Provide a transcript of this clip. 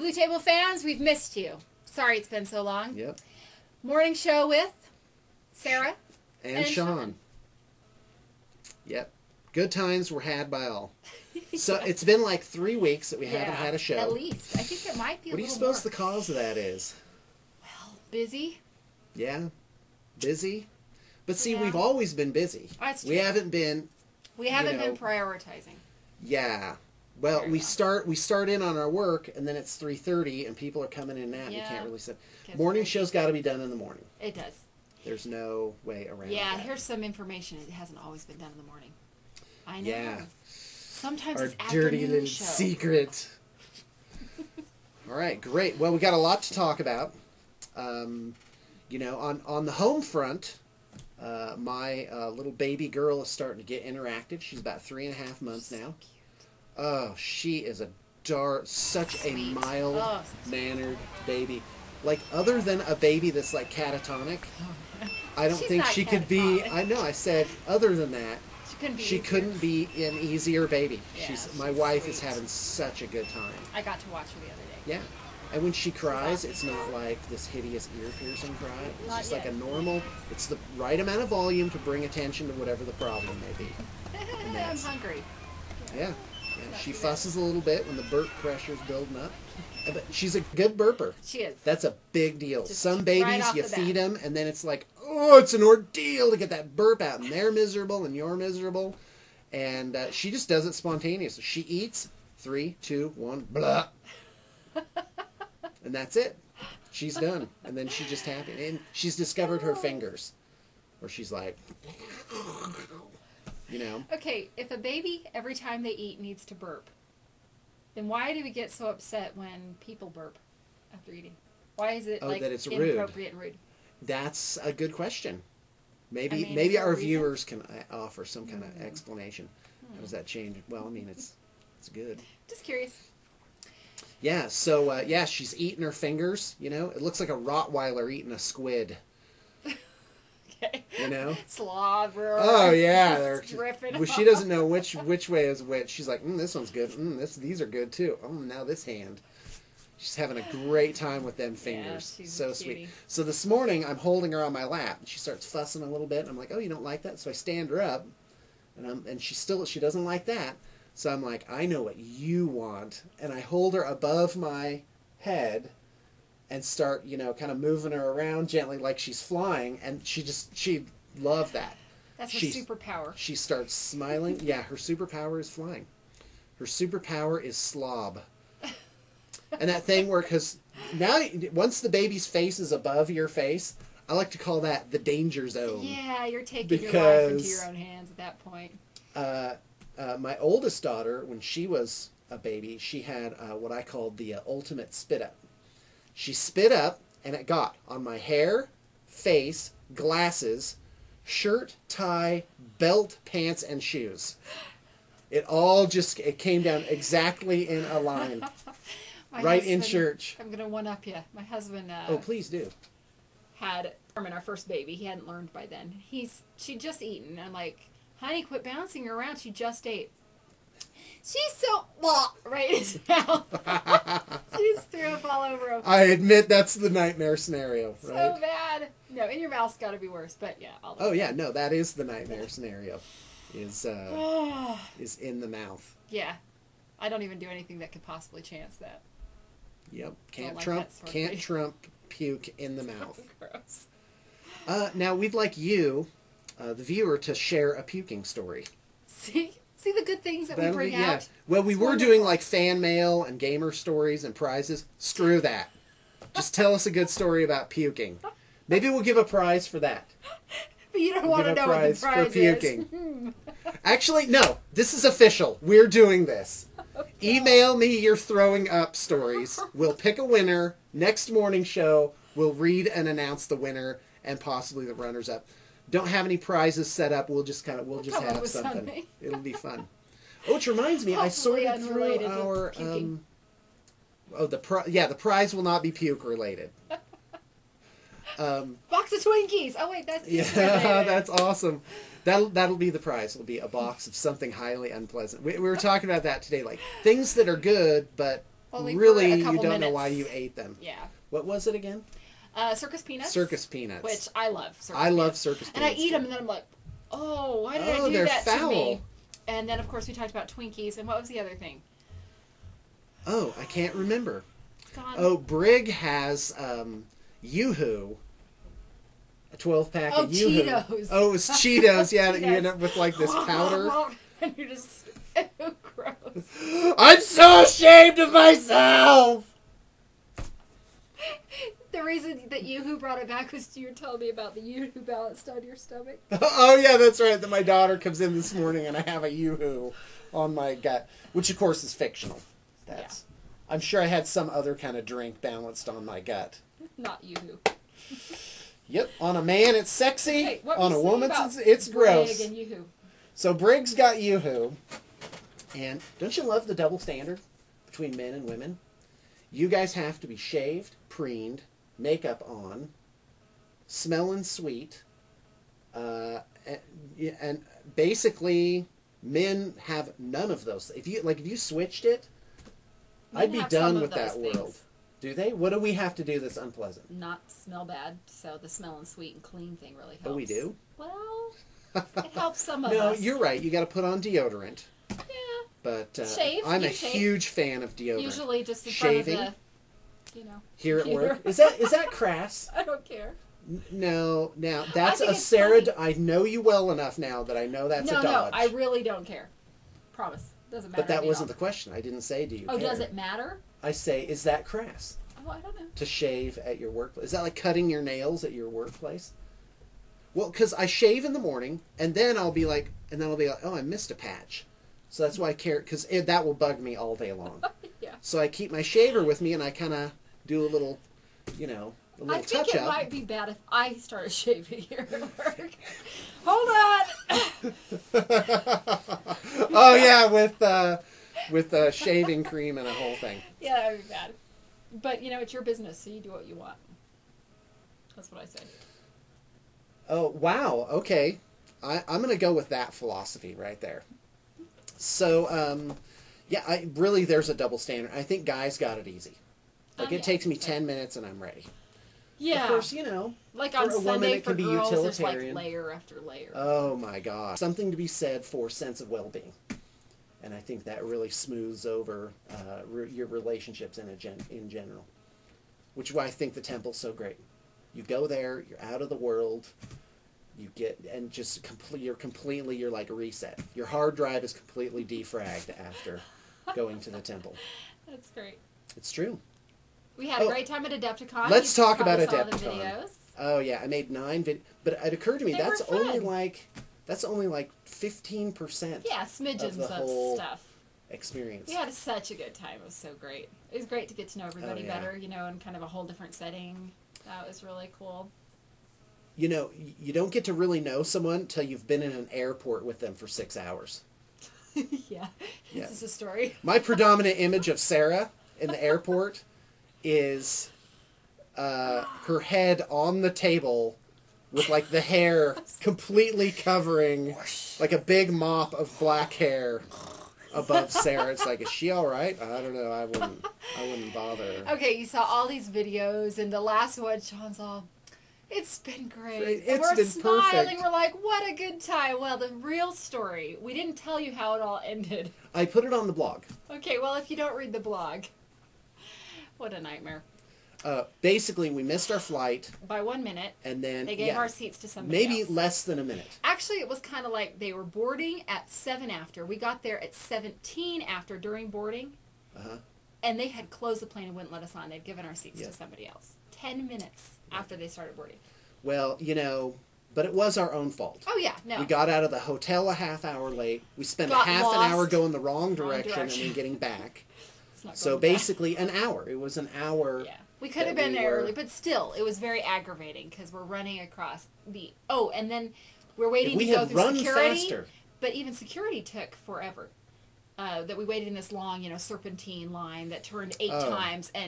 Blue Table fans, we've missed you. Sorry it's been so long. Yep. Morning show with Sarah and Sean. Yep. Good times were had by all. So it's been like 3 weeks that we haven't had a show. At least. I think it might be What do you suppose the cause of that is? Well, busy. Yeah. Busy. But see, we've always been busy. That's true. We haven't been... We haven't been prioritizing. Yeah. Well, we start in on our work, and then it's 3:30, and people are coming in and out. You can't really sit. Morning show's got to be done in the morning. It does. There's no way around that. that. Here's some information. It hasn't always been done in the morning. I know. Yeah. Sometimes our it's dirty little show. secret. All right, great. Well, we got a lot to talk about. You know, on the home front, my little baby girl is starting to get interactive. She's about 3.5 months now. So cute. Oh, she is such a mild-mannered baby. Like, other than a baby that's like catatonic, I don't think she could be. I know. I said other than that, she couldn't be an easier baby. Yeah, my wife is having such a good time. I got to watch her the other day. Yeah. And when she cries, it's not like this hideous ear-piercing cry. It's just like a normal, it's the right amount of volume to bring attention to whatever the problem may be. I'm hungry. Yeah. She fusses a little bit when the burp pressure's building up. But she's a good burper. She is. That's a big deal. Just some babies, right you feed them, and then it's like, oh, it's an ordeal to get that burp out. And they're miserable, and you're miserable. And she just does it spontaneously. She eats, 3, 2, 1, blah. And that's it. She's done. And then she's just happy. And she's discovered her fingers, where she's like, you know. Okay, if a baby, every time they eat, needs to burp, then why do we get so upset when people burp after eating? Why is it like that it's inappropriate and rude? That's a good question. Maybe our viewers can offer some kind of explanation. How does that change? Well, I mean, it's good. Just curious. Yeah, so, she's eating her fingers, you know. It looks like a Rottweiler eating a squid. Okay. You know? Slobber. Oh, yeah. Well, she doesn't know which way is which. She's like, this one's good. These are good, too. Oh, now this hand. She's having a great time with them fingers. Yeah, she's so sweet. So this morning, I'm holding her on my lap. And she starts fussing a little bit. And I'm like, oh, you don't like that? So I stand her up. And she doesn't like that. So I'm like, I know what you want. And I hold her above my head and start, you know, kind of moving her around gently like she's flying. And she loved that. That's her superpower. She starts smiling. Yeah, her superpower is flying. Her superpower is slob. And that thing where, because now, once the baby's face is above your face, I like to call that the danger zone. Yeah, you're taking your life into your own hands at that point. My oldest daughter, when she was a baby, she had what I called the ultimate spit up. She spit up, and it got on my hair, face, glasses, shirt, tie, belt, pants, and shoes. It all it came down exactly in a line. Right in church. I'm going to one-up you. My husband... oh, please do. Had Herman, our first baby. He hadn't learned by then. She'd just eaten. And I'm like, honey, quit bouncing her around. She just ate. She's so... Well, right in his mouth. She just threw up all over him. I admit that's the nightmare scenario, right? So bad. No, in your mouth's got to be worse. But yeah. No, that is the nightmare scenario. Is in the mouth. Yeah. I don't even do anything that could possibly chance that. Yep. Can't trump puke in the mouth. Gross. Now, we'd like you, the viewer, to share a puking story. See the good things that we bring out? Well, we were doing like fan mail and gamer stories and prizes. Screw that. Just tell us a good story about puking. Maybe we'll give a prize for that. But you don't want to know what the prize for puking. Actually, no. This is official. We're doing this. Email me your throwing up stories. We'll pick a winner. Next morning show, we'll read and announce the winner and possibly the runners-up. Don't have any prizes set up. We'll just have something. It'll be fun. Oh, which reminds me, I sorted through our the prize will not be puke related. Box of Twinkies. Oh wait, that's that's awesome. That'll be the prize. It'll be a box of something highly unpleasant. We were talking about that today, like things that are good, but Only for really, a you couple don't know minutes. why you ate them. Yeah. What was it again? Circus peanuts. Circus peanuts. Which I love. I love circus and I peanuts. eat too. them, and then I'm like, oh, why did I do they're that foul. to me? And then, of course, we talked about Twinkies. And what was the other thing? Oh, I can't remember. Gone. Oh, Brig has Yoo-Hoo. A 12-pack of Yoo-Hoo. Cheetos. Oh, it was Cheetos. Yeah, that you Cheetos. end up with like this powder. And you're just, ew, gross. I'm so ashamed of myself! The reason that Yoo-Hoo brought it back was you were telling me about the Yoo-Hoo balanced on your stomach. Oh, yeah, that's right. That my daughter comes in this morning and I have a Yoo-Hoo on my gut, which of course is fictional. That's. Yeah. I'm sure I had some other kind of drink balanced on my gut. Not Yoo-Hoo. Yep, on a man it's sexy, Hey, on a woman it's gross. Brig and Yoo-Hoo. So Brig's got Yoo-Hoo, and don't you love the double standard between men and women? You guys have to be shaved, preened, makeup on, smelling sweet, and basically men have none of those. If you switched it, Men I'd be have done some with of those that things. world. Do they? What do we have to do that's unpleasant? Not smell bad, so the smell and sweet and clean thing really helps. Oh, we do? Well, it helps some of No, us. you're right. You got to put on deodorant. Yeah. But Shave. I'm You a shave. huge fan of deodorant. Usually just in Shaving? front of the, Here at computer. work. Is that crass? I don't care. No. Now that's think a it's Sarah. funny. I know you well enough now that I know that's a No, dodge. I really don't care. Promise. Doesn't matter. But that to me wasn't at the question. I didn't say do you all. Oh, care. does it matter? I say is that crass Oh, I don't know. to shave at your workplace? Is that like cutting your nails at your workplace? Well, because I shave in the morning and then I'll be like, oh, I missed a patch. So that's why I care, because that will bug me all day long. Yeah. So I keep my shaver with me and I kind of do a little, a little I think touch it up. might be bad if I started shaving here at work. Hold on. Oh yeah, with shaving cream and a whole thing. Yeah, that would be bad. But it's your business, so you do what you want. That's what I say. Oh wow, okay. I'm gonna go with that philosophy right there. So yeah, there's a double standard. I think guys got it easy. Like it takes me 10 minutes and I'm ready. Yeah. Of course, like for on a woman, Sunday it for can be girls, there's like utilitarian. layer after layer. Oh my God. Something to be said for sense of well-being. And I think that really smooths over your relationships in general. Which is why I think the temple's so great. You go there, you're out of the world, you get, and just you're like reset. Your hard drive is completely defragged after going to the temple. That's great. It's true. We had a great time at Adepticon. Let's You talk about probably saw the Adepticon. videos. Oh yeah, I made 9 videos, but it occurred to me They that's were only fun. like 15%. Yeah, smidgens the of whole stuff. experience. We had such a good time. It was so great. It was great to get to know everybody better, in kind of a whole different setting. That was really cool. You don't get to really know someone until you've been in an airport with them for 6 hours. Yeah. This is a story. My predominant image of Sarah in the airport is her head on the table with like the hair completely covering, like a big mop of black hair above Sarah. It's like, is she all right? I don't know. I wouldn't bother. Okay, you saw all these videos, and the last one, Sean's all, it's been great. And It's we're been smiling. perfect. We're like, what a good time. Well, the real story, we didn't tell you how it all ended. I put it on the blog. Okay, well, if you don't read the blog, what a nightmare. Basically, we missed our flight, By 1 minute, and then they gave our seats to somebody maybe else. less than a minute. Actually, it was kind of like they were boarding at 7 after. We got there at 17 after during boarding. And they had closed the plane and wouldn't let us on. They'd given our seats to somebody else. 10 minutes after they started boarding. Well, but it was our own fault. Oh, yeah, no. We got out of the hotel a half hour late. We spent Got a half lost. an hour going the wrong direction and direction. then getting back. It's not So going back. basically an hour. It was an hour. Yeah. We could have that been we there were- early, but still, it was very aggravating because we're running across the... Oh, and then we're waiting If we to go had through run security. faster. But even security took forever. That we waited in this long, serpentine line that turned 8 times. And